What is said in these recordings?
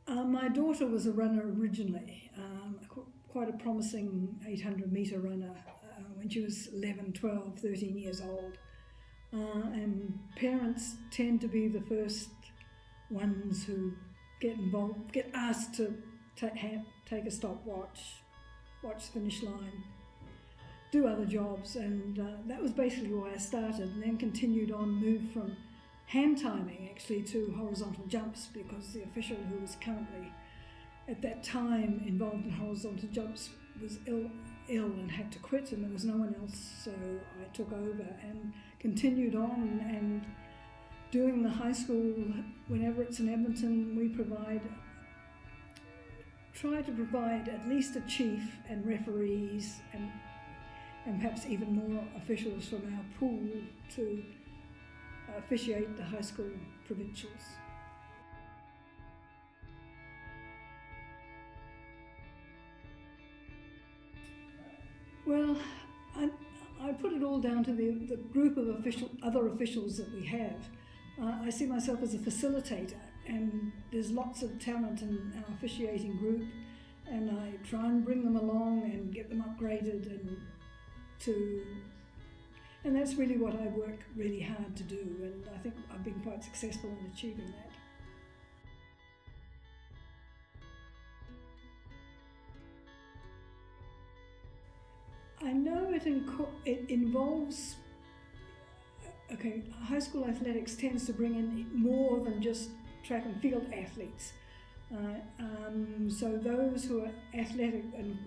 My daughter was a runner originally, quite a promising 800-metre runner when she was 11, 12, 13 years old. And parents tend to be the first ones who get involved, get asked to take a stopwatch, watch the finish line, do other jobs, and that was basically why I started, and then continued on, moved from hand timing actually to horizontal jumps, because the official who was currently at that time involved in horizontal jumps was ill and had to quit, and there was no one else, so I took over and continued on. And doing the high school, whenever it's in Edmonton, we try to provide at least a chief and referees and perhaps even more officials from our pool to officiate the high school provincials. Well, I put it all down to the group of other officials that we have. I see myself as a facilitator, and there's lots of talent in our officiating group, and I try and bring them along and get them upgraded, and that's really what I work really hard to do, and I think I've been quite successful in achieving that. I know it involves, high school athletics tends to bring in more than just track and field athletes. So those who are athletic and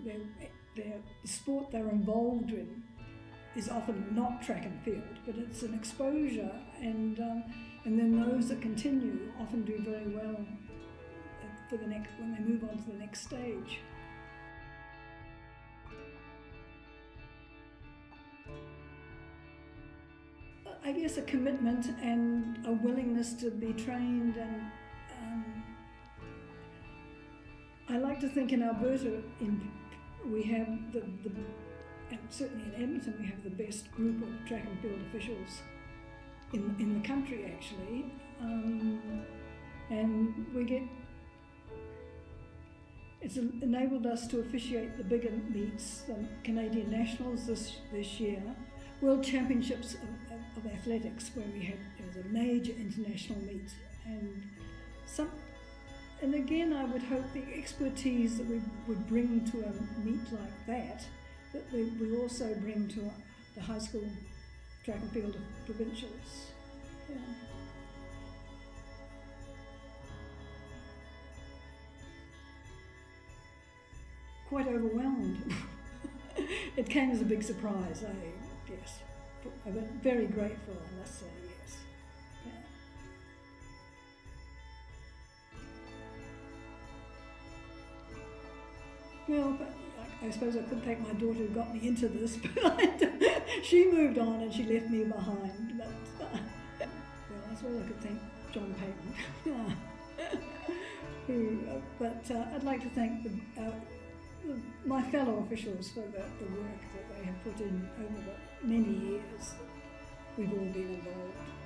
the sport they're involved in is often not track and field, but it's an exposure, and then those that continue often do very well when they move on to the next stage. I guess a commitment and a willingness to be trained, and I like to think in Alberta we have and certainly in Edmonton we have the best group of track and field officials in the country actually, and it's enabled us to officiate the bigger meets, the Canadian Nationals this year, World Championships of Athletics, where it was a major international meet, and again I would hope the expertise that we would bring to a meet like that we also bring to the high school track and field of provincials. Yeah. Quite overwhelmed. It came as a big surprise, I guess. I'm very grateful, I must say, yes. Yeah. Well, but I suppose I couldn't thank my daughter who got me into this, but she moved on and she left me behind. But well, I suppose I could thank John Payton. But I'd like to thank my fellow officials for the work that they have put in over the many years we've all been involved.